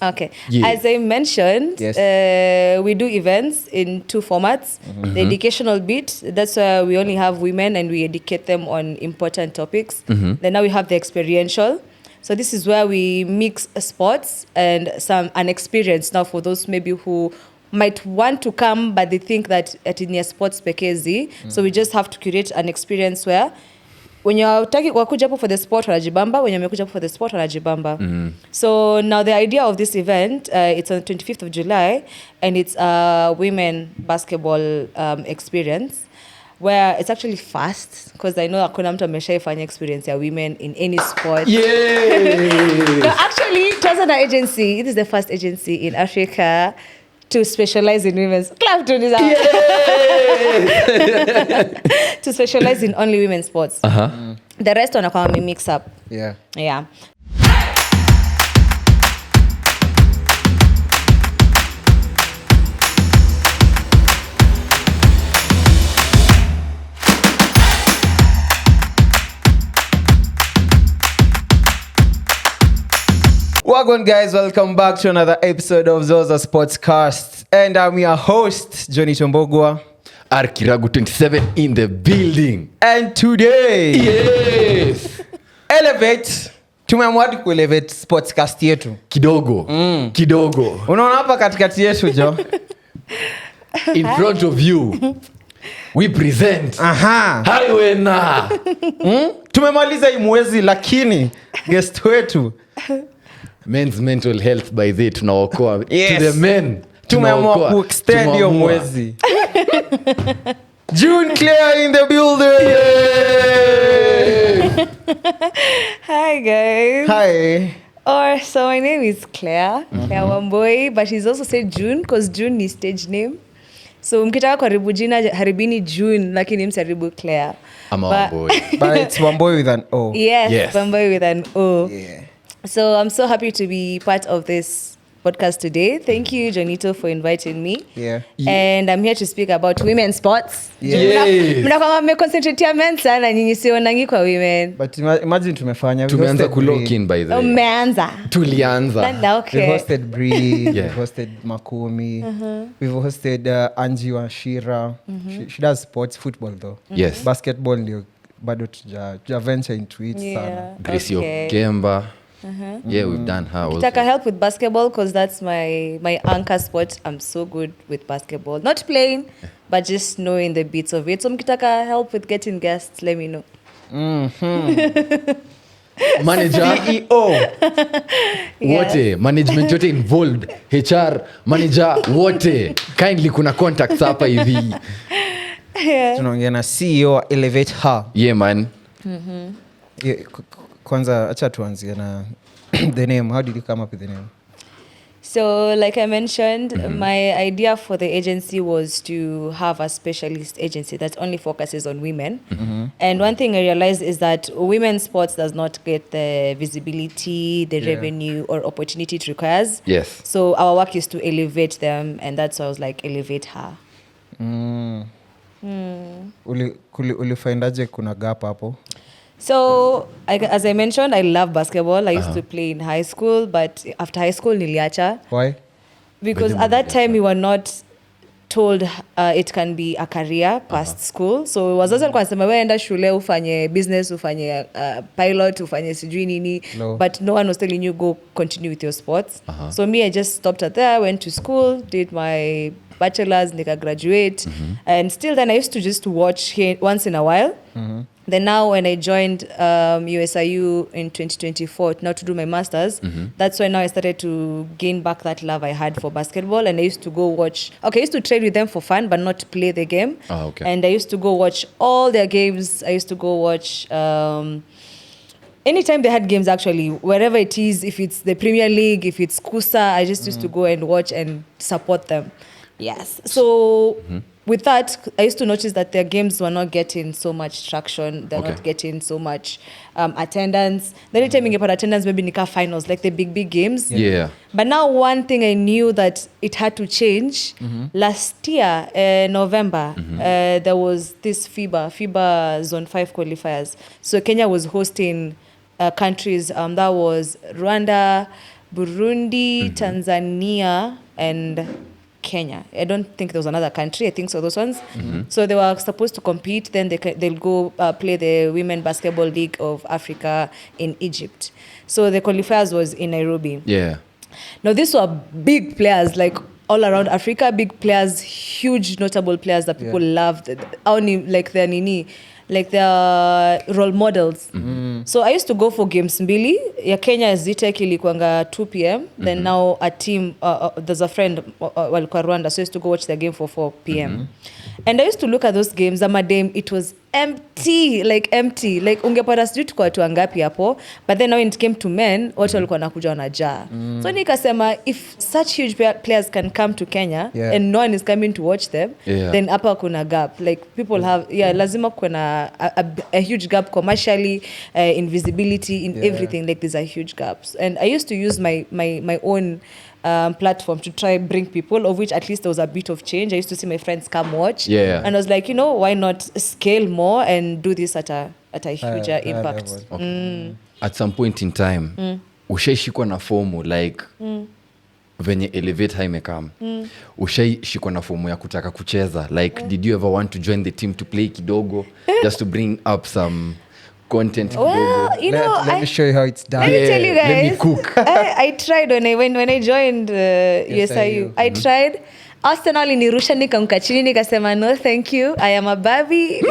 Okay. Yes. As I mentioned, Yes. we do events in 2 formats. The educational bit, that's where we only have women and we educate them on important topics. Then now we have the experiential. So this is where we mix sports and an experience now for those maybe who might want to come but they think that at in sports pekezi. So we just have to curate an experience where when you're wakuja hapo for the sport wanajibamba, when you're for the sport wanajibamba. So now the idea of this event, it's on the 25th of July, and it's a women basketball experience where it's actually fast because I know hakuna mtu ameshaifanya experience ya women in any sport. No, actually, it was an agency. It is the first agency in Africa to specialize in women's club to to specialize in only women's sports. The rest wanakuwa mix up. Yeah. Welcome guys, welcome back to another episode of Zoza Sports Cast. And I'm your host, Johnny Chombogwa. Arkiragu 27 in the building. And today, Elevate, tumeamua kuelevate sportscast yetu. Kidogo. Unaona hapa katikati yetu Jo. In front of you, we present. Highwayna. Tumemaliza hii mwezi lakini guest wetu Men's mental health by the tunaokoa. Yes. To the men. Tumeamua kuextend hiyo mwezi. June Claire in the building. Hi guys. Hi. So my name is Claire Wamboi, but she's also said June because June is stage name. So mkitaka karibu jina haribini June lakini msaribu Claire. Wamboi. But it's Wamboi with an O. Yes. Wamboi with an O. Yeah. So I'm so happy to be part of this podcast today. Thank you, Jonito, for inviting me. Yeah. And I'm here to speak about women's sports. Yes. Mnakwamba mmeconcentrate ya men sana nyinyi sionangi kwa women. But imagine tumefanya. Tumeanza kulock in by the way. Umeanza. Tulianza. Okay. We hosted Bree, we hosted Makumi, we've hosted Angie Washira. She does sports, football though. Yes. Basketball ndio bado tuja venture into it sana. Gracie Kemba. Yeah, we've done her also. Taka help with basketball because that's my anchor sport. I'm so good with basketball. Not playing, but just knowing the bits of it. So mkitaka help with getting guests, let me know. Manager. CEO. Wote, management yote involved. HR, manager, wote. Kindly kuna contacts hapa hivi. Tunaongea na CEO wa Elevate Her. Yeah, man. Yeah, kwanza acha tuanzie na the name. How did you come up with the name? So like I mentioned, my idea for the agency was to have a specialist agency that only focuses on women. And one thing I realized is that women's sports does not get the visibility, the revenue or opportunity it requires. Yes. So our work is to elevate them, and that's why I was like, elevate her. Ulifindaje kuna gap hapo? So, as I mentioned, I love basketball. I used to play in high school, but after high school, niliacha. Why? Because at that time, we were not told it can be a career past school. So, wazazi walikuwa wanasema wewe enda shule ufanye business, ufanye pilot, ufanye sijui nini. No. But no one was telling you go continue with your sports. So, me, I just stopped at there, went to school, did my bachelor's, nika graduate. And still then I used to just watch here once in a while. Then now when I joined USIU in 2024 now to do my master's, that's when now I started to gain back that love I had for basketball. And I used to go watch, I used to train with them for fun but not play the game. And I used to go watch all their games. I used to go watch anytime they had games, actually, wherever it is, if it's the Premier League, if it's Kusa, I just used to go and watch and support them. Yes. So with that, I used to notice that their games were not getting so much traction. They're not getting so much attendance. The only time you get attendance, maybe Nika finals, like the big games. Yeah. But now one thing I knew that it had to change. Last year, November, there was this FIBA Zone 5 qualifiers. So Kenya was hosting countries. That was Rwanda, Burundi, Tanzania, and Kenya. I don't think there was another country. I think so, those ones. So they were supposed to compete. Then they'll go play the Women Basketball League of Africa in Egypt. So the qualifiers was in Nairobi. Yeah. Now, these were big players, like all around Africa, big players, huge notable players that people loved. Like their role models. So I used to go for games mbili. Ya Kenya Zitec ilikuanga 2 p.m. Then now a team, there's a friend walikuwa Rwanda, so I used to go watch the game for 4 p.m. And I used to look at those games. Amadem, it was empty. Like ungepata sijui tuko watu wangapi hapo. But then now when it came to men, watu walikuwa nakuja wanajaa. So nikasema, if such huge players can come to Kenya and no one is coming to watch them, then hapa kuna gap. Like people have, lazima kuna a huge gap commercially, in visibility, in everything. Like there's a huge gaps. And I used to use my own platform to try bring people, of which at least there was a bit of change. I used to see my friends come watch, and I was like, why not scale more and do this at a huger impact. At some point in time, ushaishikwa na fomu like venye elevate imekam, ushaishikwa na fomu ya kutaka kucheza like, did you ever want to join the team to play kidogo just to bring up some content? Well, let me show you how it's done. Let me tell you guys. Let me cook. I tried when I joined USIU. I tried. Arsenal inirusha nikamka chini nikasema no thank you, I am a baby.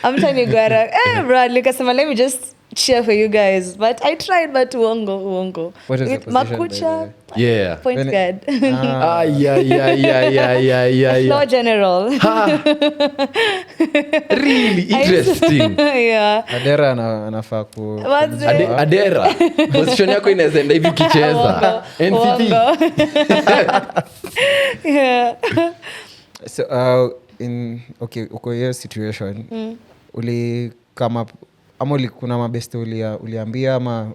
Amtanigwara. Bro, nikasema let me just cheer for you guys. But I tried, but uongo. What is the position? Makucha. Yeah. Point guard. Yeah. Floor general. Really interesting. Yeah. Adera anafaa ku What's it? Adera. Position yako inaweza enda hivi kicheza. NCT. Yeah. So uko hiyo situation, uli kama ama kuna mabeste uliambia ama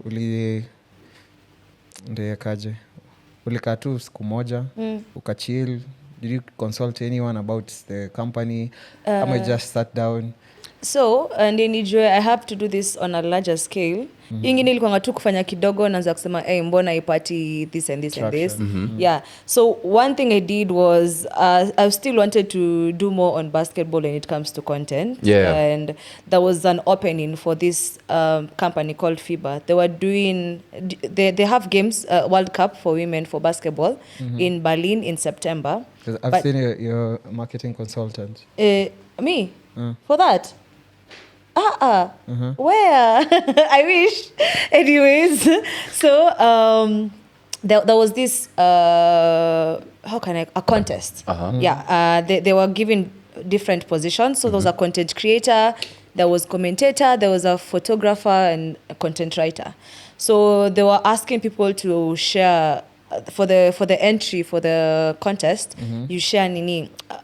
ndekaje? Ulikaa tu siku moja, ukachill, did you consult anyone about the company, ama just sat down? So nijue I have to do this on a larger scale. Ingine ilikuwa tu kufanya kidogo, naanza kusema mbona ipati this and this and this. Yeah. So one thing I did was I still wanted to do more on basketball when it comes to content. Yeah. And there was an opening for this company called FIBA. They were doing they have games, World Cup for women for basketball in Berlin in September. I've seen your marketing consultant. Me? For that? Where? I wish. Anyways, so there was this a contest. Yeah, they were given different positions. So there was a content creator, there was commentator, there was a photographer and a content writer. So they were asking people to share for the entry for the contest. You share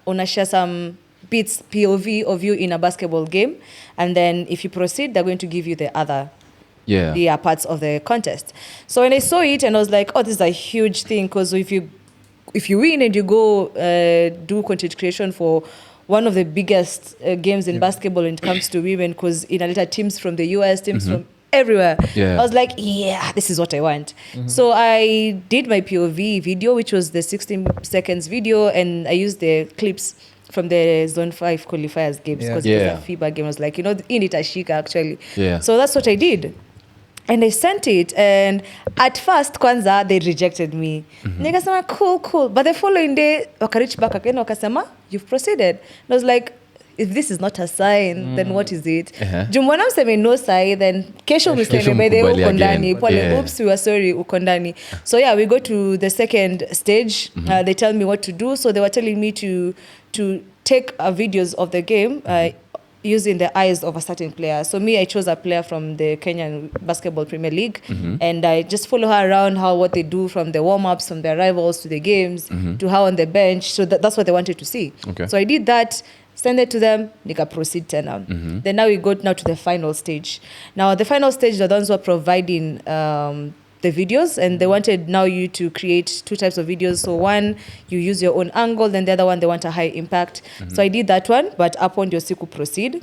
una share some bits POV of you in a basketball game, and then if you proceed, they're going to give you the other parts of the contest. So when I saw it, and I was like, oh, this is a huge thing, because if you win and you go do content creation for one of the biggest games in basketball when it comes to women, because inaleta teams from the US, teams from everywhere. I was like, this is what I want. So I did my POV video, which was the 16 seconds video, and I used the clips from the Zone 5 qualifiers games, because it was a FIBA game. I was like, in itashika actually. So that's what I did. And I sent it, and at first kwanza they rejected me. Nikasema cool. But the following day wakarich back again, wakasema you've proceeded. And I was like, if this is not a sign, then what is it? Jumwana mseme no sign, then kesho mseme bede uko ndani. Pole, oops, we were sorry, uko ndani. So yeah, we go to the second stage. They tell me what to do. So they were telling me to take videos of the game using the eyes of a certain player. So me, I chose a player from the Kenyan Basketball Premier League, and I just follow her around, what they do from the warm-ups, from their rivals to the games, to how on the bench. So that's what they wanted to see. So I did that, send it to them, nika proceed tena. Then now we go now to the final stage. Now the final stage, the ones who are providing the videos, and they wanted now you to create 2 types of videos. So one, you use your own angle, then the other one, they want a high impact. So I did that one, but upon your siku proceed.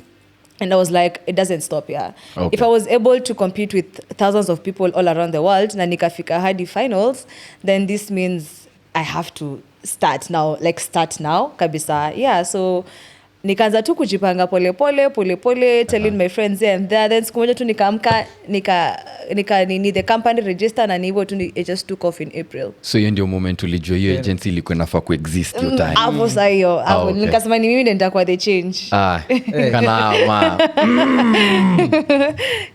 And I was like, it doesn't stop here. Okay. If I was able to compete with thousands of people all around the world, na nikafika hadi finals, then this means I have to start now kabisa. Yeah, so nikaanza tu kujipanga pole telling my friends here and there. Then siku moja tu nikaamka nini the company register na hivyo tu it just took off in April. So hiyo ndio moment ulijua hiyo agency ilikuwa inafaa kuexist your time. Hapo sasa hiyo. Okay. Nikasema ni mimi nitakuwa the change. Kana ma.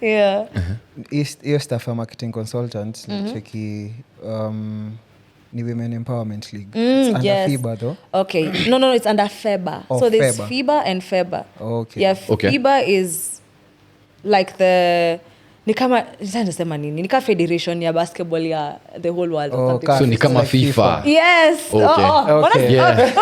Yeah. Hiyo staff ya marketing consultant cheki ni Women Empowerment League. It's under yes. FIBA though. Okay. No, it's under FEBA. Oh, so there's FEBA. FIBA and FEBA. Okay. Yeah, Okay. FIBA is like the ni kama federation ya basketball ya the whole world or something. So ni kama like FIFA. Yes. Okay. Okay. Yeah.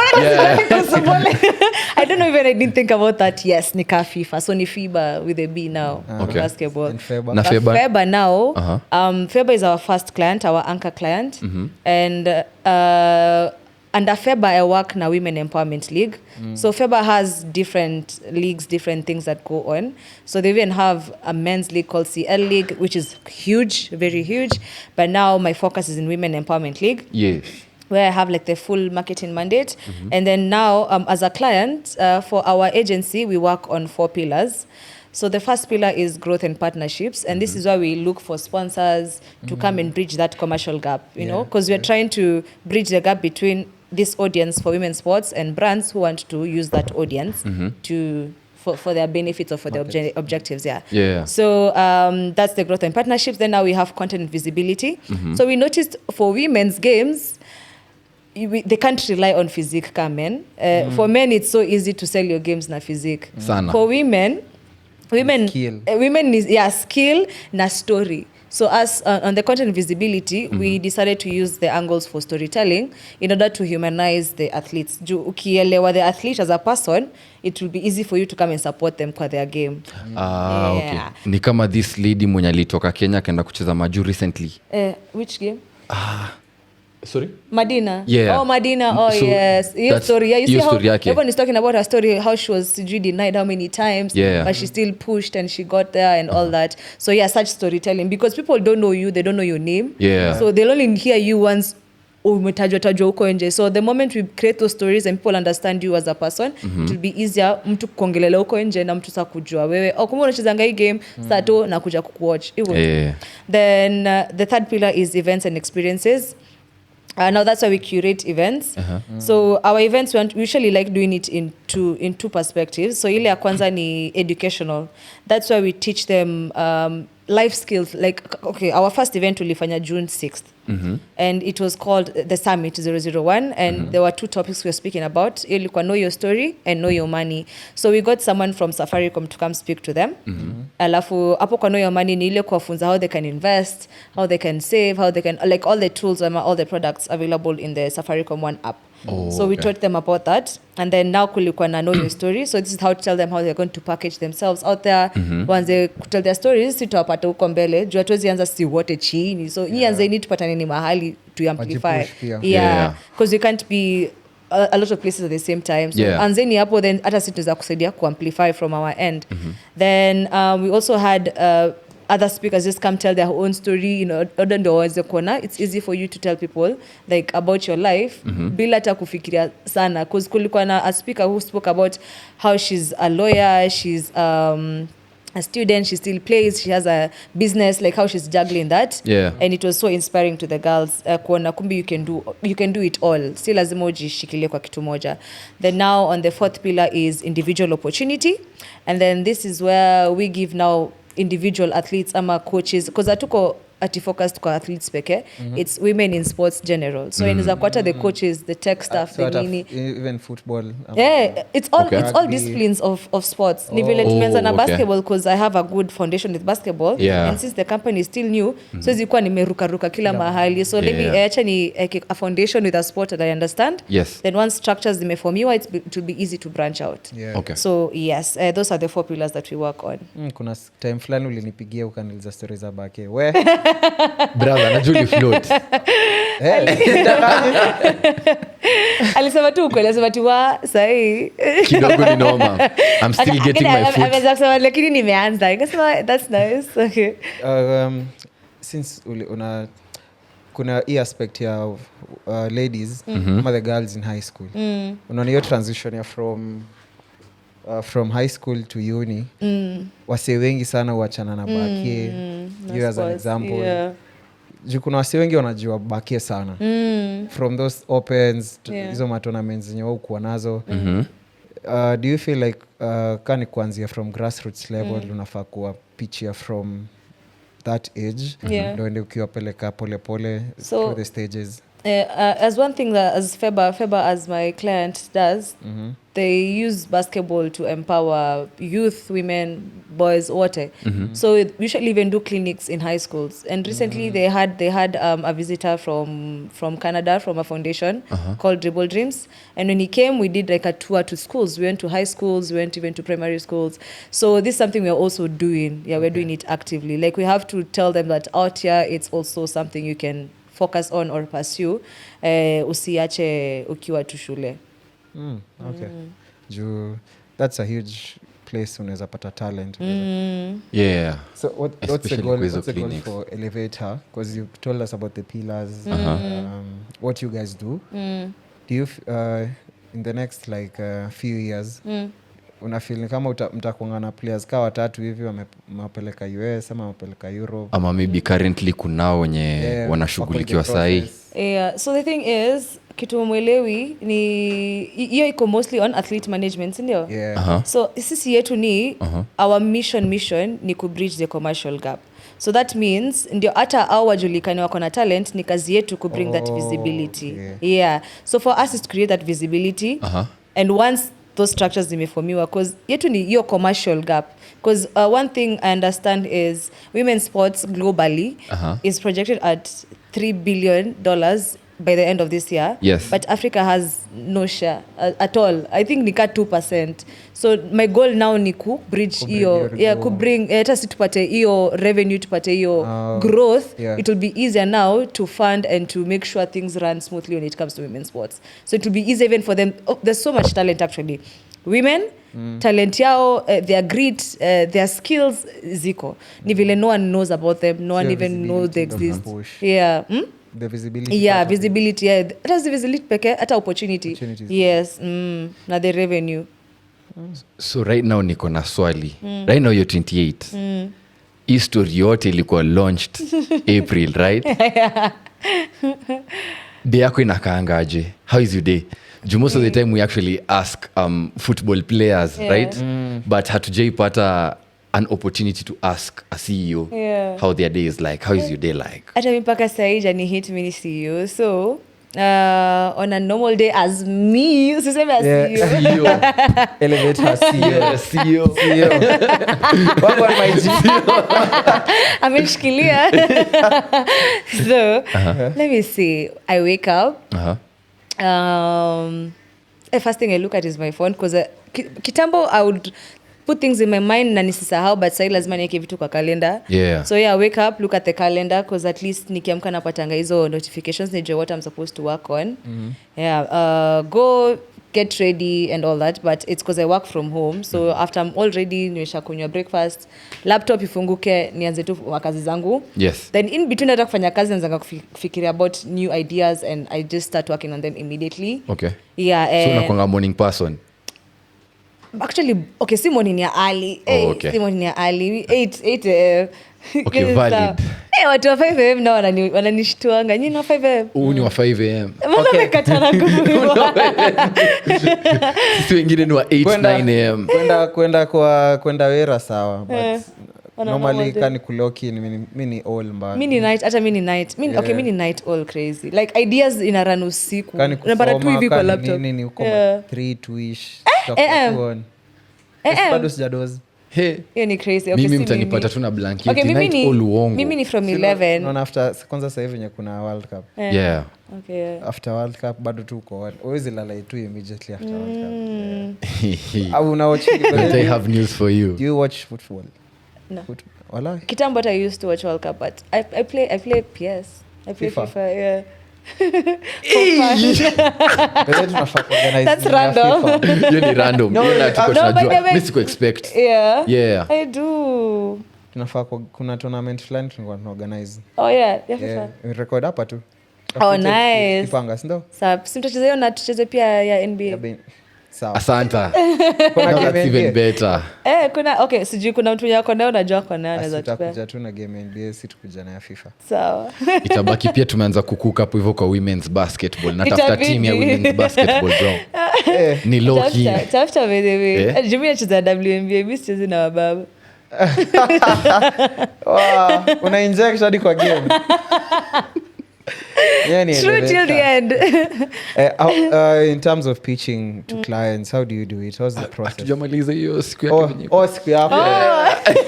I don't know even I didn't think about that. Yes, ni ka FIFA. So ni FIBA with a B now. Okay. Basketball. And FEBA. Na FEBA? FEBA now. Uh-huh. FEBA is our first client, our anchor client. And under FEBA I work na Women Empowerment League. So FEBA has different leagues, different things that go on. So they even have a men's league called CL League, which is huge, very huge. But now my focus is in Women Empowerment League. Yes. Where I have like the full marketing mandate. And then now as a client for our agency, we work on 4 pillars. So the first pillar is growth and partnerships. And this is where we look for sponsors to come and bridge that commercial gap, you know, because we're trying to bridge the gap between this audience for women's sports and brands who want to use that audience for their benefits or for their objectives. Yeah. So that's the growth and partnerships. Then now we have content and visibility. So we noticed for women's games, they can't rely on physique ka men. For men, it's so easy to sell your games na physique. Sana. For women Skill. Women is skill na story. So as on the content visibility, we decided to use the angles for storytelling in order to humanize the athletes. Ukielewa the athlete as a person, it will be easy for you to come and support them kwa their game. Okay. Ni kama this lady mwenye alitoka Kenya akaenda kucheza maju recently. Which game? Sorry? Madina. Yeah. Oh, Madina. Oh, So yes. Your that's story. Yeah, you see your how story yake. everyone is talking about her story, how she was denied how many times, but she still pushed and she got there and all that. So yeah, such storytelling, because people don't know you, they don't know your name. Yeah. So they'll only hear you once umetajwa huko nje. So the moment we create those stories and people understand you as a person, it will be easier mtu kuongelea huko nje na mtu sasa kujua wewe kama unachezanga hii game sato na kuja kuwatch. Then the third pillar is events and experiences. Now that's why we curate events. So our events, we usually like doing it in two perspectives. So ile ya kwanza ni educational. That's why we teach them life skills. Like, okay, our first event ulifanya June 6th. And it was called the Summit 001. And there were 2 topics we were speaking about. Ilikuwa know your story and know your money. So we got someone from Safaricom to come speak to them. Alafu, hapo kwa know your money ni ile kuwafunza how they can invest, how they can save, how they can, like all the tools, all the products available in the Safaricom One app. So we taught them about that. And then now kulikuwa na know your story. So this is how to tell them how they're going to package themselves out there. Once they tell their stories, sitawapata huko mbele. Juu hatuwezi anza si wote chini. So hii anzeni tupatane ni mahali to amplify. Because you can't be a lot of places at the same time. So anzeni hapo, then hata sisi tunaweza kusaidia kuamplify from our end. Then we also had other speakers just come tell their own story, you know, it's easy for you to tell people like about your life bila hata kufikiria sana, because kulikuwa na a speaker who spoke about how she's a lawyer, she's a student, she still plays, she has a business, like how she's juggling that. And it was so inspiring to the girls kuona kumbi you can do it all, si lazima ujishikilie kwa kitu moja. Then now on the 4th pillar is individual opportunity, and then this is where we give now individual athletes ama coaches, because hatuko focused kwa athletes peke, it's women in sports general. So inaweza kuata the coaches, the tech staff, so the nini, even football. It's all disciplines of sports. Ni vile tumeanza na basketball because I have a good foundation with basketball, and since the company is still new, so zilikuwa nimeruka kila mahali. So let me acha ni a foundation with a sport that I understand. Then once structures zimeformiwa, it will be easy to branch out. So yes, those are the 4 pillars that we work on. Kuna time fulani ulinipigia ukaniuliza stories za bake. Brother, najuli float. amesema tu ukweli, amesema tu sahi kidogo ni noma. I'm still getting my foot. Ameweza kusema lakini nimeanza. Nikasema that's nice. Okay. Since kuna hii aspect ya ladies ama the girls in high school. Unaona hiyo transition ya from high school to uni. Wasee wengi sana huachana na bakie. You as an example. Yeah. Kuna wasee wengi wanajua bakie sana. From those opens to hizo matournaments zenye wao kuwa nazo. Do you feel like kani kuanzia from grassroots level unafaa kuwa pitchia from that age ndio ende ukiwapeleka polepole through the stages? As one thing that as Feba as my client does, they use basketball to empower youth, women, boys, water. So we usually even do clinics in high schools. And recently they had a visitor from Canada, from a foundation called Dribble Dreams. And when he came, we did like a tour to schools. We went to high schools, we went even to primary schools. So this is something we're also doing. Yeah, we're doing it actively. Like we have to tell them that out here, it's also something you can focus on or pursue. Usiache ukiwa tu shule. Okay. That's a huge place unaweza pata talent. Yeah. So what's the goal for Elevator? Because you told us about the pillars, what you guys do. Do you in the next like few years unafeel kama mtakuanga na players kawa 3 hivi wamepeleka US ama wamepeleka Europe ama maybe currently kunao wenye wanashughulikiwa sahi? Yeah, so the thing is kitu mwelewi ni hiyo iko mostly on athlete management, ndio? So sisi yetu ni our mission ni ku bridge the commercial gap. So that means ndio hata au wajulikane wako na talent, ni kazi yetu ku bring that visibility. Yeah. So for us is to create that visibility. And once those structures zimeformiwa, because yetu ni hiyo commercial gap. Because one thing I understand is women's sports globally is projected at $3 billion by the end of this year. Yes. But Africa has no share at all. I think nika 2%. So my goal now ni ku bridge hiyo, ku bring hata si tupate hiyo revenue, tupate hiyo growth. It will be easier now to fund and to make sure things run smoothly when it comes to women's sports. So it will be easier even for them. There's so much talent actually. Women, talent yao, their grit, their skills ziko. Ni vile no one knows about them. No one even knows they exist. Yeah. The visibility. Yeah, visibility. Yeah. That's the visibility peke, hata opportunities. Yes. Na the revenue. So right now niko na swali. Right now you're 28. Hii story yote ilikuwa launched April, right? Day yako inakaangaje? How is your day? Most of the time we actually ask football players, right? But hatujaipata an opportunity to ask a CEO how their day is like. How is your day like? Hata mpaka saija ni hit mini CEO. So on a normal day as me, usiseme as CEO. Elevator CEO. What about my CEO? Ameshikilia. So let me see. I wake up. First thing I look at is my phone, because kitambo I would put things in my mind na nisisahau, but sai lazima niweke vitu kwa calendar. So I wake up, look at the calendar, because at least nikiamka napatanga hizo notifications, nijue what I'm supposed to work on. Go get ready and all that, but it's because I work from home. So after I'm all ready, nimesha kunywa breakfast, laptop ifunguke, nianze tu kazi zangu. Then in between hata kufanya kazi naanza kufikiria about new ideas, and I just start working on them immediately. So unakuanga morning person? Actually, okay, si morning ya early. Si morning ya early. 8 Okay, valid. Watu wa 5 AM na wananishtuanga. Nyinyi wa 5 AM? Ni wa 5 AM. Mbona mekatana nguvu? Sisi wengine ni wa 8-9 AM. Kwenda wera sawa, but normally kani kuloki mimi ni all mbaya. Mimi ni night, hata mimi ni night. Okay, mimi ni night all crazy. Like ideas ina run usiku. Unapata tu hivi kwa laptop. Nini uko 3 2ish. Bado sijadozi. Hiyo ni crazy. Okay, mimi mtanipata tu na blanket. Okay, mimi ni from 11. No, after kwanza sasa hivi kuna World Cup. Okay. After World Cup bado tu uko. Always lala tu immediately after World Cup. Au una watch? But I have news for you. Do you watch football? No. Wala? Kitambo I used to watch World Cup, but I play PS. I play FIFA. Wewe tunafaa kuorganize That's nini ya random. FIFA. Hiyo ni random. No, Hiyo na tuko no, by the tunajua. way- Mimi siku expect. Yeah. Yeah. I do. Tunafaa kuna tournament fulani tulikuwa tunaorganize. Oh yeah, Yeah, FIFA. we record hapa tu. Oh, nice. Kipanga, si ndio? Sawa, si mtacheza hiyo na tucheze pia ya NBA. Sawa. Asanta. Kuna Now game that's even NBA. better. Kuna okay, sijui kuna mtu yako nayo najua kwa nayo anaweza tupea. Tutakuja tu na game ya NBA, si tukuja na ya FIFA. Sawa. Itabaki pia tumeanza kucook hapo hivyo kwa women's basketball. Natafuta Itabidi. team ya women's basketball bro. Ni low key. Tafuta by the way. Eh? Jumi nacheza WNBA, mimi sichezi na wababa. Wow, una inject hadi kwa game. Yeah, ni True till the elevator. end. In terms of pitching to clients, how do you do it? What's the process? Hatujamaliza hiyo siku yake venye. Siku yako.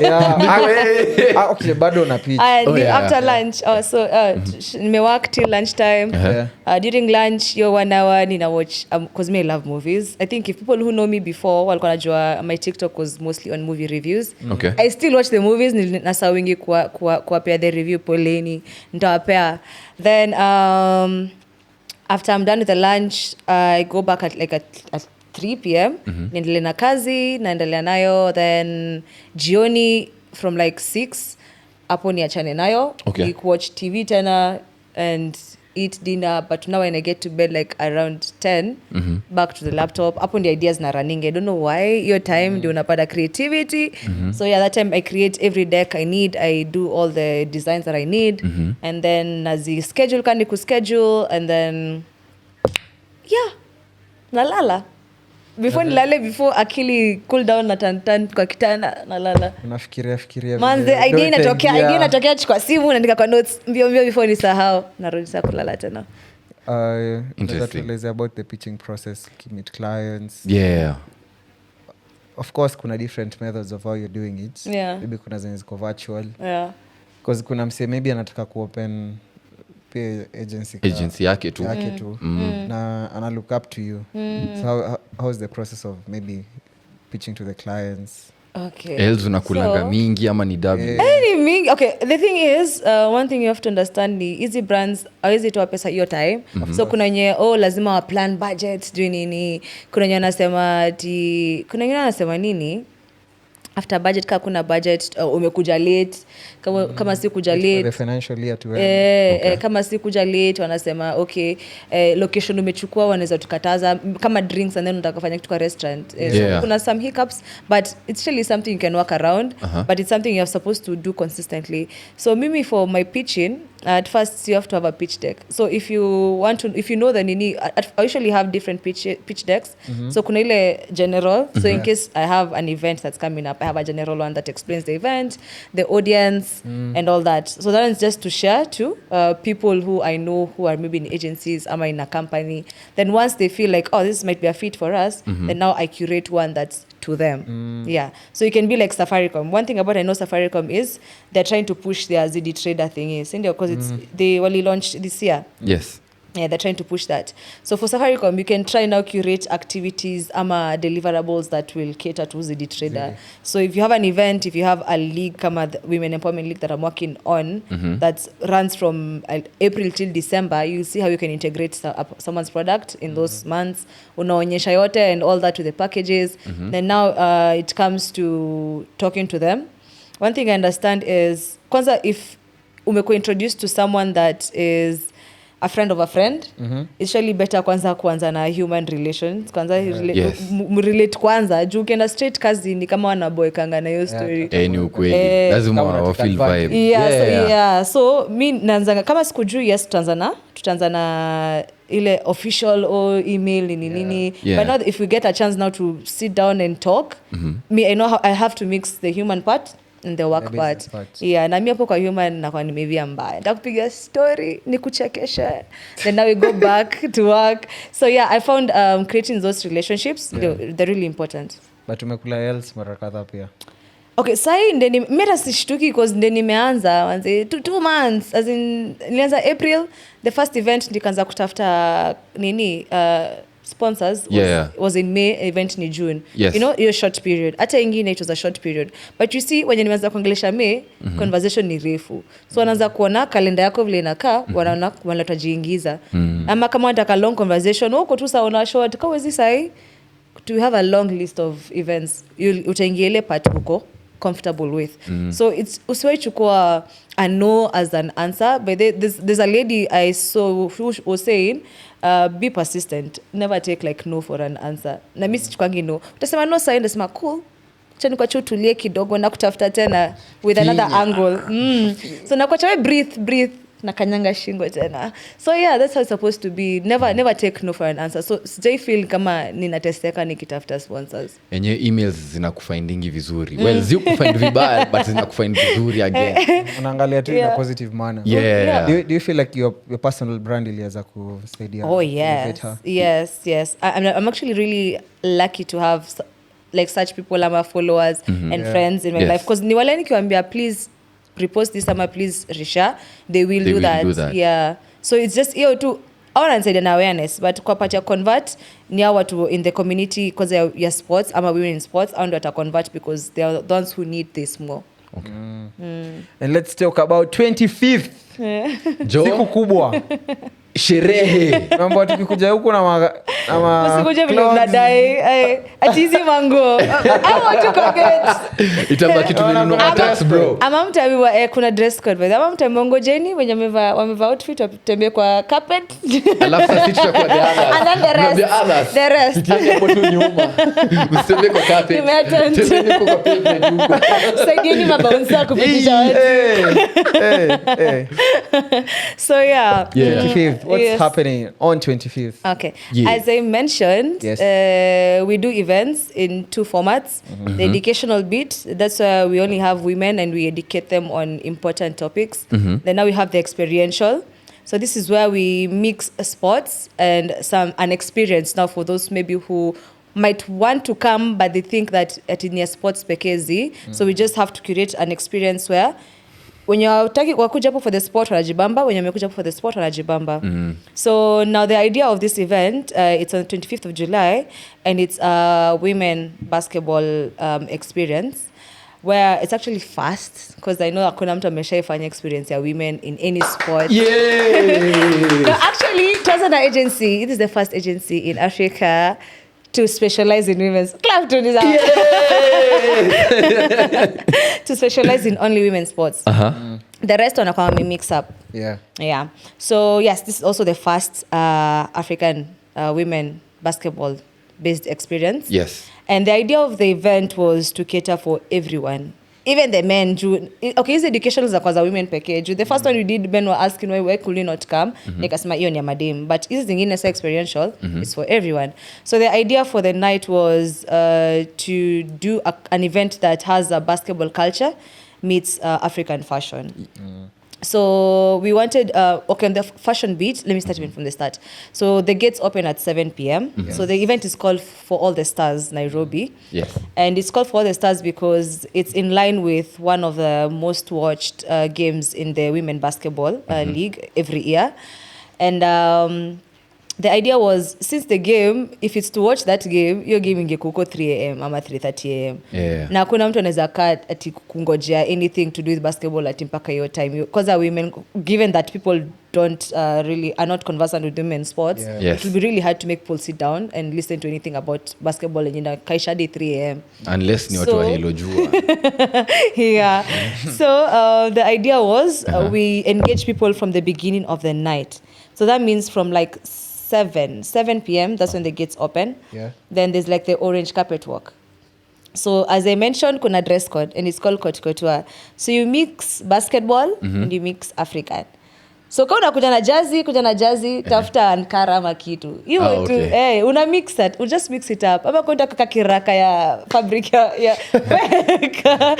Yeah. Okay, bado una pitch. Ni yeah. after lunch. So nimework till lunchtime. Yeah. During lunch, your 1 hour nina watch because me I love movies. I think if people who know me before walikuwa najua my TikTok was mostly on movie reviews. Okay. I still watch the movies. Nasa wingi kuwapea the review poleni. Nitawapea. Then after I'm done with the lunch, I go back at 3 p.m. Niendelea na kazi, naendelea nayo. Then jioni from like 6 hapo niachane nayo. Okay. We watch TV tena and eat dinner, but now when I get to bed like around 10, back to the laptop. Hapo the ideas na running. I don't know why. Your time ndio unapata creativity. So yeah, that time I create every deck I need. I do all the designs that I need. And then nazi schedule kandi kuschedule and then yeah, nalala. Before nilale, before akili cool down na tan kwa kitanda nalala. Unafikiria Manze, idea inatokea chukua simu naandika kwa notes mbio before nisahau narudi saa kulala tena. Unaweza tueleze about the pitching process, meet clients. Yeah. Of course kuna different methods of how you're doing it. Yeah. Maybe kuna zenye ziko virtual. Yeah. Because kuna msee maybe anataka kuopen pia agency yake tu. Na ana look up to you. So how's the process of maybe pitching to the clients? Okay. Els unakulanga mingi ama ni W? Mingi. Okay, the thing is, one thing you have to understand ni easy brands hawezi toa pesa hiyo time. So kuna wenye lazima wa plan budget juu nini. Kuna wenye anasema nini? After budget kama kuna budget umekuja late kama si kuja late the financial year to end. Kama si kuja late wanasema okay, location umechukua wanaweza tukataza kama drinks and then utakafanya kitu kwa restaurant. So kuna some hiccups but it's really something you can work around. But it's something you're supposed to do consistently. So mimi for my pitching, at first you have to have a pitch deck. So if you know the nini, I usually have different pitch decks. So kuna ile general. So in case I have an event that's coming up, I have a general one that explains the event, the audience, and all that. So that is just to share to people who I know who are maybe in agencies or in a company. Then once they feel like, oh, this might be a fit for us, then now I curate one that's to them. Yeah. So you can be like Safaricom. One thing about I know Safaricom is they're trying to push their ZD Trader thingy. Because they only launched this year. Yes. Yeah, they're trying to push that. So for Safaricom, you can try now curate activities ama deliverables that will cater to ZD Trader. So if you have an event, if you have a league, kama the Women Empowerment League that I'm working on, that runs from April till December, you'll see how you can integrate someone's product in those months. Unaonyesha yote and all that to the packages. Then now it comes to talking to them. One thing I understand is, kwanza if umekuwa introduced to someone that is a friend of a friend, it's surely better kwanza na human relations. Kwanza relate kwanza. Juu ukienda straight kazi ni kama wanaboekanga na hiyo story. Ni ukweli. Lazima wa feel vibe. So mi naanzanga kama sikujui, yes, tutaanza na ile official or email nini. But now if we get a chance now to sit down and talk, me I know how I have to mix the human part and the work part. Yeah, na mimi hapo kwa human nakuwa nimevia mbaya. Nitakupiga story, nikuchekesha. Then now we go back to work. So yeah, I found creating those relationships, they're really important. But umekula else mara kadhaa pia. Okay, sai mera sishtuki because ndio nimeanza wanze 2 months, as in nilianza April, the first event nikaanza kutafuta nini sponsors Yeah. was in May, event ni June. Yes. You know, your short period. Hata ingine it was a short period. But you see, when nimeanza kuongelesha May, conversation ni refu. So wanaanza kuona kalenda yako vile inakaa, wanaona wanatajiingiza. Ama kama wanataka long conversation, uko tu sawa na short, kwa wezi sai to have a long list of events. Utaingia ile part uko comfortable with. So it's usiwahi chukua a no as an answer. But there's a lady I saw who was saying, be persistent. Never take like no for an answer. Na mimi sichukwangi no. Utasema no sasa, ndasema cool. Chani kwa tulie kidogo na kutafuta tena with another angle. So na kwa chawe breathe na kanyanga shingo tena. So yeah, that's how it's supposed to be. Never take no for an answer. So sijai feel kama ninateseka nikitafuta sponsors. Enye emails zinakufindingi vizuri. Well, zikufind vibaya but zinakufind vizuri again. Unaangalia tu in a positive manner. Yeah. Do you feel like your personal brand iliweza kusaidia? Oh yes. I'm actually really lucky to have like such people ama followers and friends in my life, because ni wale nikiwaambia please repost this ama please reshare, they will do that. Yeah, so it's just hiyo tu awananisaidia na awareness, but kwa part ya convert ni hao watu in the community because ya sports ama women in sports, au ndio wata convert because they are the ones who need this more. Okay. And let's talk about 25th. Siku kubwa. Sherehe. Mambo tukikuja huku na usikuje vile mnadai atizi mango. I want to forget. Itabaki tumenunua tax bro. Ama mtaambiwa kuna dress code by. Ama mtamongo Jenny wenye wameva outfit watembee kwa carpet. Alafu sisi tutakuwa the others. And then the rest. Sisi hapo tu nyuma. Msitembee kwa carpet. Tembee kwa pavement huko. Saidieni mabouncer kupitisha watu. Hey. So yeah. 25th. What's happening on 25th? Okay. As I mentioned, we do events in 2 formats. The educational bit, that's where we only have women and we educate them on important topics. Then now we have the experiential. So this is where we mix sports and an experience now for those maybe who might want to come but they think that at in sports pekezi. So we just have to curate an experience where when you're wakuja hapo for the sport wanajibamba, when you're for the sport wanajibamba. So now the idea of this event, it's on the 25th of July, and it's a women basketball experience where it's actually fast, because I know hakuna mtu ameshaifanya experience ya women in any sport. No, actually, it was an agency. It is the first agency in Africa to specialize in women's club to specialize in only women's sports. The rest wanakuwa mix up. Yeah. So yes, this is also the first African women basketball based experience. Yes. And the idea of the event was to cater for everyone. Even the men, okay, his education za kwanza women pekee. The first one we did, men were asking why could you not come? Nikasema hiyo ni madem. But hizi zingine sa experiential, it's for everyone. So the idea for the night was to do an event that has a basketball culture meets African fashion. So we wanted, on the fashion beat, let me start even from the start. So the gates open at 7 p.m. So the event is called For All the Stars, Nairobi. Yes. And it's called For All the Stars because it's in line with one of the most watched games in the women basketball league every year. And the idea was, since the game, if it's to watch that game, your game ingekuko 3 a.m. ama 3:30 a.m. Yeah. Na kuna mtu anaweza kaa ati kungojea anything to do with basketball ati mpaka hiyo time. Because our women, given that people are not conversant with women's sports, Yes. it will be really hard to make people sit down and listen to anything about basketball and kaisha hadi 3 a.m. Unless ni watu wa hilo jua. Yeah. So the idea was we engage people from the beginning of the night. So that means from like 7 p.m. That's when the gates open. Then there's like the orange carpet walk. So as I mentioned, kuna dress code and it's called Cote Couture. So you mix basketball and you mix African. So kama unakuja na jazi, tafuta ankara ama kitu. Hiyo tu, una mix that, you just mix it up. Ama kwenda kaka kiraka ya fabric ya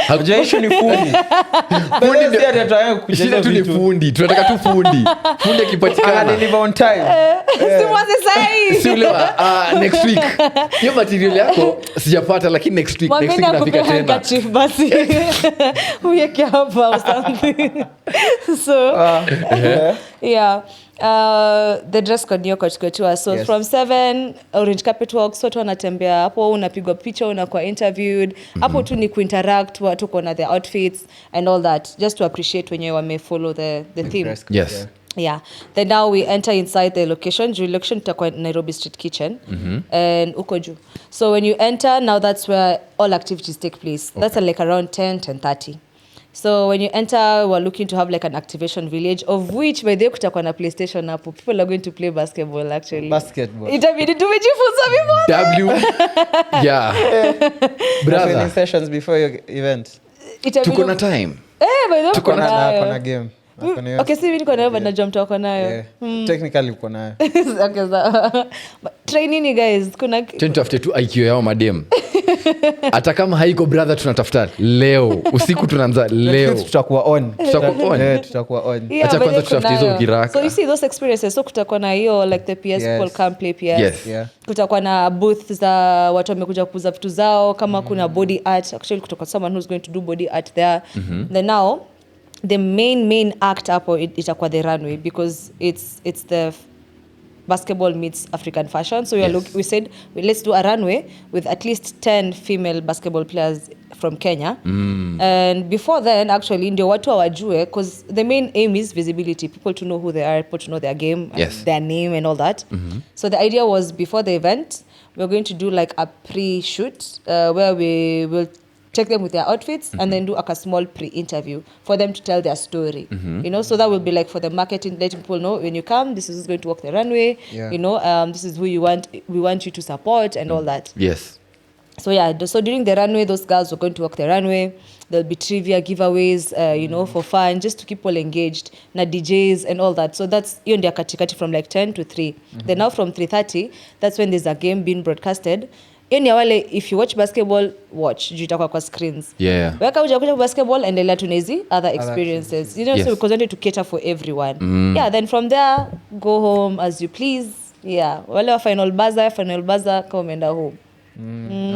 Hakujaisho ni fundi. Fundi ndio anataka kucheza tu ni fundi. Tunataka tu fundi. Fundi akipatikana deliver on time. Si mwaze sahi. Si ule next week. Hiyo material yako sijapata, lakini next week nafika tena. Chief basi. Uyeke hapa or something. So yeah. The dress code niyo kochikochua. So Yes. from 7 orange carpet walks, watu wanatembea hapo, unapigwa picha, unakuwa interviewed. Hapo tu ni kuinteract, watu kuona their outfits and all that, just to appreciate wenye wamefollow the theme. Dress code, Yes. Yeah. Then now we enter inside the location. Juu location itakuwa Nairobi Street Kitchen. And uko juu. So when you enter, now that's where all activities take place. That's like around 10:30. So when you enter, we're looking to have like an activation village, of which by the way kutakuwa na PlayStation hapo. People are going to play basketball actually. Basketball. Itabidi tumejifunza before. Yeah. Training Brother, sessions before your event. tuko na time. By the way Tuko uko na nayo. game. Okay, si mimi niko nayo but najua mtako nayo. Yeah. Technically uko nayo. Okay, sawa. Trainini guys, kuna Tutafute tu IQ yao madem. Hata kama haiko brother, tunatafuta leo usiku, tunaanza leo. Tutakuwa on. Tutakuwa on. Tutakuwa on. Yeah, Acha but kwanza then tutafute hizo kunayo. ukiraka. So you see those experiences, so kutakuwa na hiyo like the PS Yes. people can play PS. Yes. Yeah. Kutakuwa na booth za watu wamekuja kuuza vitu zao, kama kuna body art, actually kutakuwa someone who's going to do body art there. Then now the main act hapo itakuwa the runway, because it's the basketball meets African fashion. So we said let's do a runway with at least 10 female basketball players from Kenya. And before then, actually, ndio watu hawajue, because the main aim is visibility, people to know who they are, people to know their game, Yes. their name and all that. So the idea was, before the event, we're going to do like a pre-shoot where we will check them with their outfits and then do like a small pre-interview for them to tell their story. You know, so that will be like for the marketing, letting people know when you come, this is who's going to walk the runway. Yeah. You know, this is who we want you to support and all that. Yes. So yeah, so during the runway, those girls were going to walk the runway. There'll be trivia giveaways, you know, for fun, just to keep people engaged. Na DJs and all that. So that's hiyo ndio katikati from like 10 to 3. Then now from 3:30, that's when there's a game being broadcasted. Hiyo ni wale, if you watch basketball, watch juu itakuwa kwa screens. Yeah. Weka uja kuja basketball, endelea tu na hizi other experiences. You know, Yes. so because wanted to cater for everyone. Yeah, then from there, go home as you please. Yeah, wale wa final buzzer kama umeenda home.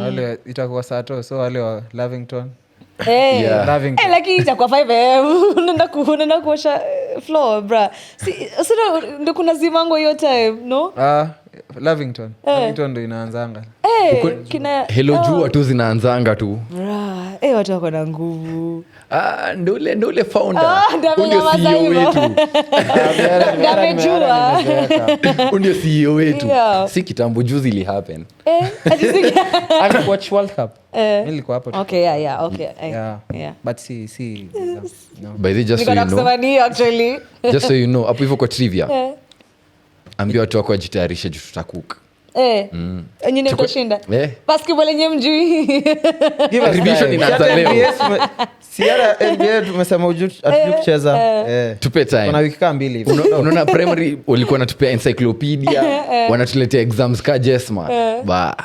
Wale itakuwa sato, so wale wa Lavington. Hey. Yeah. Lavington. Lakini itakuwa 5 am unaenda kuosha floor bra. Sio ndio kuna zimango hiyo time, no? Lavington. Lavington ndo inaanzanga. Kina Hello jua tu zinaanzanga tu. bra. Watu wako na nguvu. Ndole founder. ndio Ndio amenyamaza CEO hivyo. wetu. Amejua. Ndio CEO wetu. Yeah. Si kitambo juzi ili happen. Watch World Cup. Mimi nilikuwa hapo. Okay, yeah, okay. Yeah. But see. No. By the way, just so Niko you know, kusema ni actually. just so you know, hapo hivyo kwa trivia. Ambia watu wako wajitayarishe juu tutacook. Nyinyi mtashinda. Basketball yenyewe mjui. Give us Revision time. inaanza leo. Siara NBA tumesema atujui kucheza. Tupe Kuna time. wiki kama 2 hivi. Unaona primary walikuwa wanatupea encyclopedia, wanatuletea exams ka Jesma. Bas.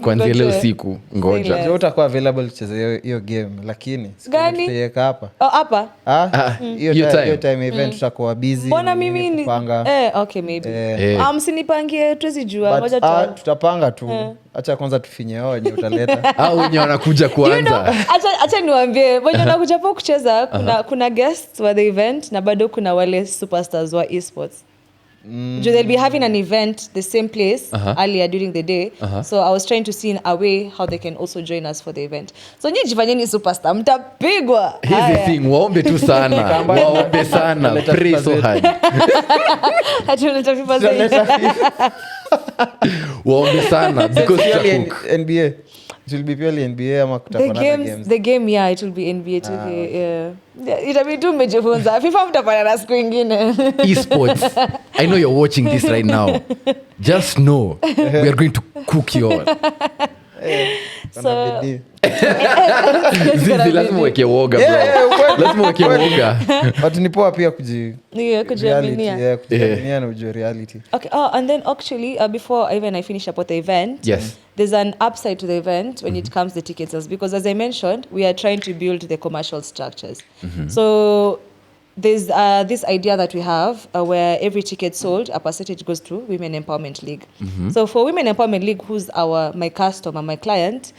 Kuanzia leo siku ngoja. Yes. Ndio utakuwa available kucheza hiyo game, lakini Gani? tutaiweka hapa. Hapa. Hiyo time event tutakuwa busy. Mbona mimi ni kupanga. okay maybe. Msinipangie tuwezi jua. But, Ngoja tu. tutapanga tu. Acha kwanza tufinye wenye utaleta. Au wenye wanakuja kuanza. Acha niwaambie, wenye wanakuja hapo kucheza, kuna guests wa the event na bado kuna wale superstars wa esports. They'll be having an event the same place earlier during the day. So I was trying to see in a way how they can also join us for the event. So nyinyi jifanyeni superstar, mtapigwa. Hizi thing waombe tu sana. Waombe sana. Pray so hard. Hatuna tafifa zaidi. Waombe sana because Purely tutacook. NBA. It will be purely NBA ama kutakuwa na games. The game, yeah, it will be NBA 2K. Yeah. Itabidi tu mmejifunza. FIFA mtapata na siku ingine. Esports. I know you're watching this right now. Just know we are going to cook you all. Kuna bidii. Zizi lazima uweke woga bro. Lazima uweke woga. But ni poa pia Kujiaminia. kujiaminia na ujue reality. Okay. And then actually, before even I finish up with the event, Yes. there's an upside to the event when it comes to ticket sales, because as I mentioned, we are trying to build the commercial structures. So there's this idea that we have where every ticket sold, a percentage goes to Women Empowerment League. So for Women Empowerment League, who's my customer, my client,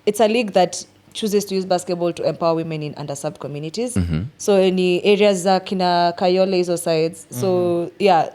it's a league that chooses to use basketball to empower women in underserved communities. So any areas za kina Kayole hizo sides. So yeah,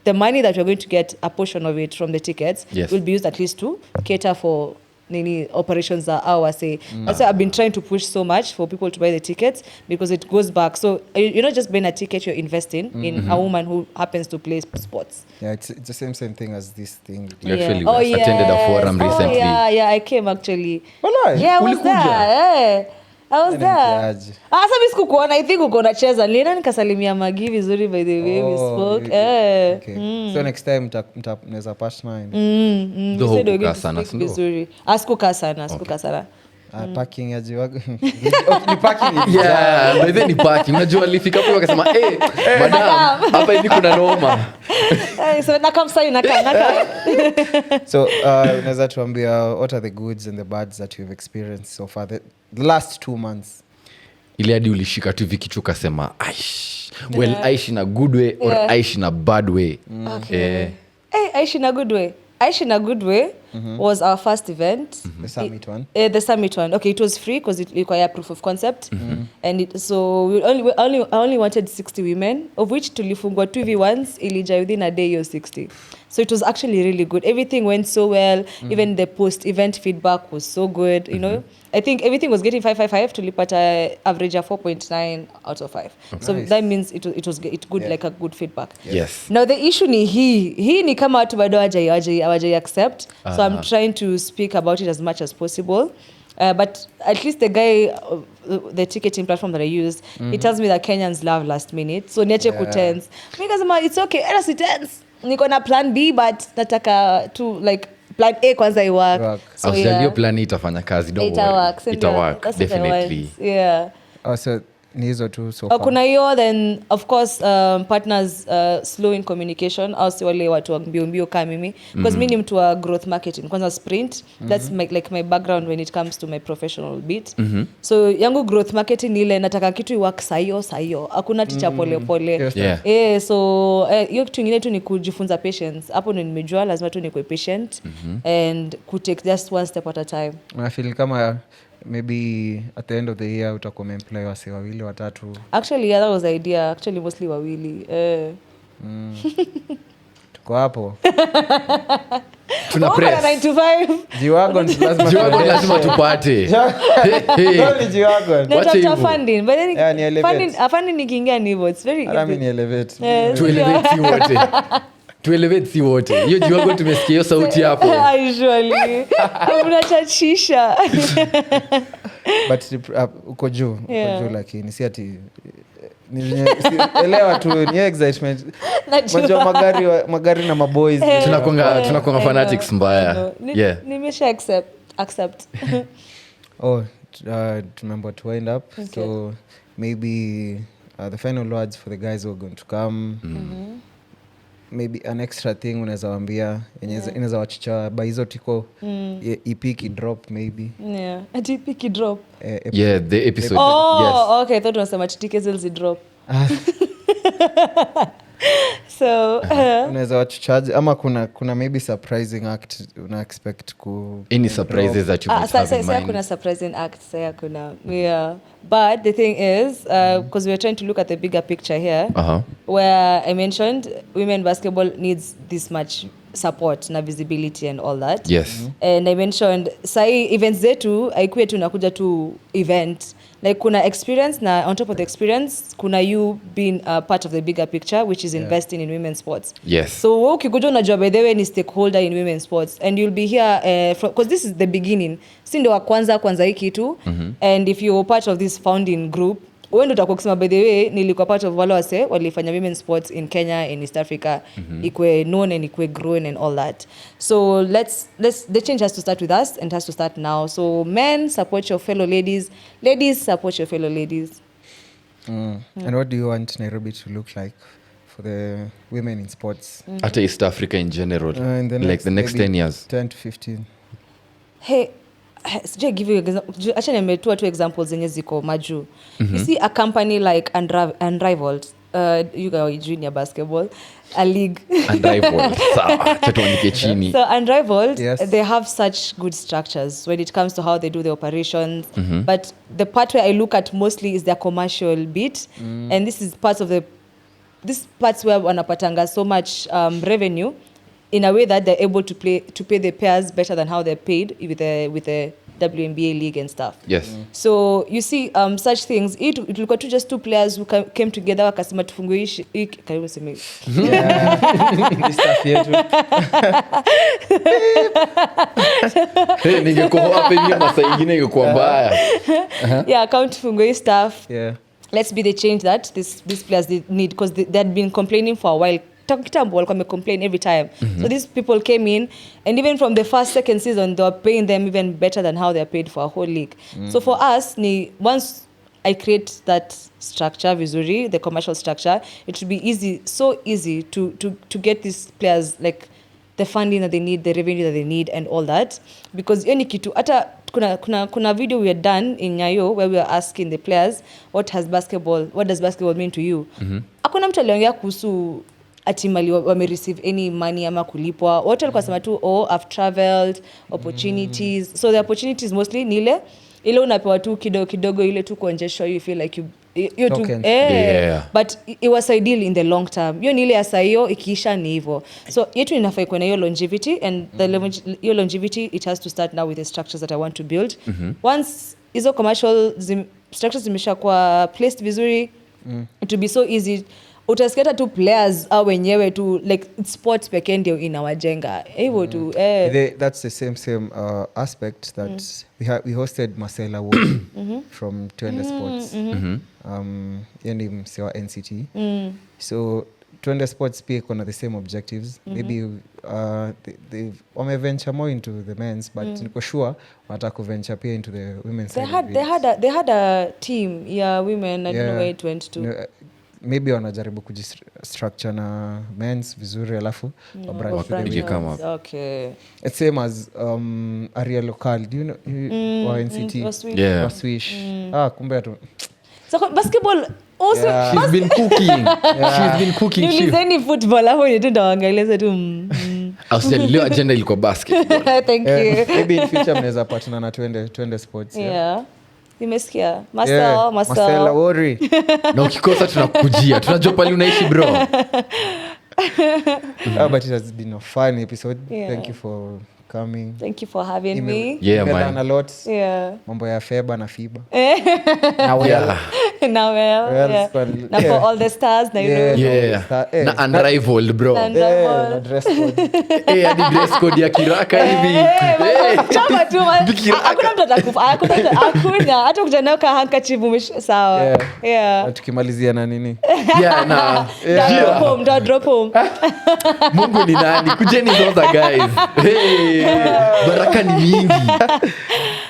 the money that we're going to get, a portion of it from the tickets, will be used at least to cater for nini operations are our say. That's why I've been trying to push so much for people to buy the tickets, because it goes back. So you're not just buying a ticket, you're investing in a woman who happens to play sports. Yeah, it's the same thing as this thing. You actually attended a forum recently. Yeah, I came actually. Well, yeah, I was there. I was there. Sasa mimi sikukuona, I think uko unacheza. Nilienda nikasalimia Magi vizuri by the way we spoke. Okay. So next time mnaweza partner. Ndio sana vizuri. Asikukaa sana. Parking ya jiwago. Ni parking. Yeah, by then ni parking. Unajua alifika hapo akasema, madam, hapa hivi kuna noma." So nakam. So unaweza tuambia what are the goods and the bads that you've experienced so far the last 2 months? Ile hadi ulishika tu vikitu kasema, aish in a good way or aish in a bad way. Okay. Aish in a good way. Aish in a good way was our first event. The summit one? The summit one. Okay, it was free because it required proof of concept. And so we only wanted 60 women, of which tulifungwa 2v1s ilija within a day or 60. So it was actually really good. Everything went so well. Even the post-event feedback was so good. You know, I think everything was getting 5.55. Tulipata average of 4.9 out of 5. So that means it was good, like a good feedback. Yes. Now the issue ni hii ni kama watu bado hawajai accept. So I'm trying to speak about it as much as possible. But at least the guy, the ticketing platform that I used, he tells me that Kenyans love last minute. So niache kutense. Mikasema it's okay, era si tense. Niko na plan B, but nataka to like plan A kwanza iwork. So your plan itafanya kazi, don't worry. Itawak, definitely. Yeah. So ni hizo tu so far. Kuna hiyo, then of course partners slow in communication, au si wale watu wa mbio kama mimi, because mimi ni mtu wa growth marketing, kwanza sprint. That's my background when it comes to my professional bit. So yangu growth marketing ile nataka kitu iwork sayo hakuna ticha pole. So hiyo kitu ingine tu ni kujifunza patience. Hapo ndio nimejua lazima tu nikue patient and could take just one step at a time. I feel kama maybe at the end of the year utakuwa employ wase wawili watatu. Actually yeah, that was the idea. Actually mostly wawili. Tuko hapo. Tuna press. 9 to 5. Jiwagon lazima tupate. Ndio jiwagon. Natafuta funding. But then funding nikiingia ni hivyo. It's very easy. Ni elevate. To elevate si wote. To elevate si wote. Hiyo jiwagon tumesikia hiyo sauti hapo. Usually. Unachachisha. But uko juu lakini si ati elewa tu ni excitement. Majua magari na maboys. Tunakonga fanatics mbaya. Yeah. Nimesha accept. Remember to wind up. Okay. So maybe the final words for the guys who are going to come. Maybe an extra thing unaweza waambia inaweza wachicha by hizo tiko EP ki drop maybe. Yeah, a EP ki drop. The episode. Yes. Okay, I thought unasema tickets will drop. So unaweza wachichaje ama kuna maybe surprising act una expect any surprises that you might have in mind? Kuna surprising act kuna. Yeah. But the thing is, because we're trying to look at the bigger picture here, where I mentioned women basketball needs this much support na visibility and all that. Yes. And I mentioned, sai events zetu, haikuwe tu nakuja tu event. Like kuna experience na on top of the experience, kuna you being a part of the bigger picture, which is investing in women's sports. Yes. So ukikuja unajua by the way ni stakeholder in women's sports, and you'll be here because this is the beginning. Si ndio wa kwanza hii kitu. And if you're part of this founding group, wewe ndio utakuwa kusema by the way nilikuwa part of wale wase walifanya women's sports in Kenya and East Africa, ikwe known and ikwe grown and all that. So the change has to start with us and has to start now. So men, support your fellow ladies. Ladies, support your fellow ladies. And what do you want Nairobi to look like for the women in sports? At East Africa in general, like the next 10 years? 10 to 15. Hey, sijai give you acha nimetua two examples zenye ziko maju. You see a company like Unrivaled, you go junior basketball, a league. Unrivaled. Sawa, tuandike chini. So Unrivaled, Yes. they have such good structures when it comes to how they do the operations. But the part where I look at mostly is their commercial bit, and this is parts where wanapatanga so much revenue in a way that they're able to pay the players better than how they're paid with the WNBA league and stuff. Yes. So you see such things, it will go to just two players who came together wakasema tufungue karibu sema This stuff yetu. Ningekuwa hapa hivi masaa ingine ingekuwa mbaya. yeah, account tufungue stuff. Yeah. Let's be the change that these players need, because they had been complaining for a while. Kitambo walikuwa complain every time. So these people came in, and even from the second season, they were paying them even better than how they are paid for a whole league. So for us, once I create that structure, vizuri, the commercial structure, it should be so easy to get these players like the funding that they need, the revenue that they need, and all that. Because any kitu, hata kuna video we had done in Nyayo where we were asking the players, what does basketball mean to you? Hakuna mtu aliongea kuhusu atimali wame receive any money ama kulipwa. Wote walikuwa sema tu I've traveled, opportunities. So the opportunities mostly ni ile unapewa tu kidogo ile tu kuonjesha you feel like you tu but it was ideal in the long term. Hiyo ni ile asa hiyo ikiisha ni hivyo. So yetu inafaa kuwa na hiyo longevity, and your longevity, it has to start now with the structures that I want to build. Once hizo commercial structures zimeshakuwa placed vizuri, it will be so easy. Utasiketa tu players au wenyewe tu like sports pekee ndio inawajenga hivyo tu That's the same aspect that we hosted Marcella Wood from Twende Sports. Yani mse wa NCT. So Twende Sports pia kuna the same objectives. Maybe they wameventure more into the men's, but niko sure wanataka kuventure pia into the women's side. They had a team women. I don't know where it went to. Maybe wanajaribu kujistructure na men's vizuri alafu okay. It's same as area local. Do you know wa NCT? Waswish. Kumbe tu. So basketball also she's been cooking. She's been cooking. Ni football hapo ndio ndaangalia tu. Leo agenda ilikuwa basketball. Thank you. Maybe in future mnaweza partner na Twende Sports. Nimesikia Marcel worry. Na ukikosa tunakujia. Tunajua pale unaishi bro. But it has been a fun episode. Thank you for coming. Thank you for having me. Yeah, man. Learn a lot. Mambo ya FEBA na FIBA. Now for all the stars na na unrivaled bro. Na dress code. Hadi dress code ya kiraka hivi. Chama tu. Hakuna mtu atakufa. Hakuna. Hata ukijana ka handkerchief sawa. Na tukimalizia na nini? Drop home. Mungu ni nani? Kujeni Zoza guys. Baraka ni mingi.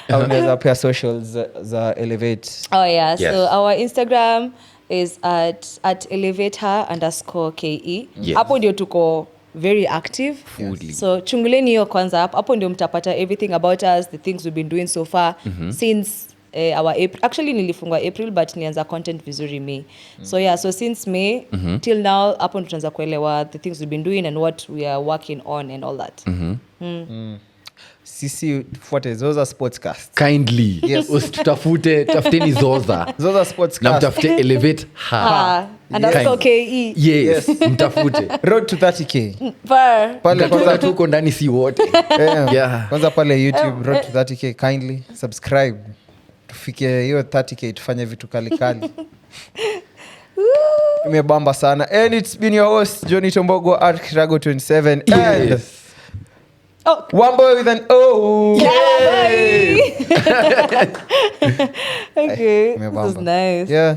Unaweza pia socials za Elevate. Yes. So our Instagram is at elevator_ke. Hapo ndio tuko very active. So chunguleni hiyo kwanza hapo ndio mtapata everything about us, the things we've been doing so far since our April. Actually nilifungwa April but nianza content vizuri May. So since May till now hapo ndio tunaanza kuelewa the things we've been doing and what we are working on and all that. Sisi tufuate Zoza Sportscast. Kindly. Yes. Usitafute, tafuteni Zoza. Zoza Sportscast. Na mtafute Elevate _ke. Yes, mtafute. Road to 30K. Pale kwanza tuko ndani si wote. Kwanza pale YouTube Road to 30K, kindly subscribe. Tufike hiyo 30K tufanye vitu kali. Imebamba sana. And it's been your host Johnny Tombogo at Kirago 27 and Wamboi with an O. Okay. This is nice. Yeah.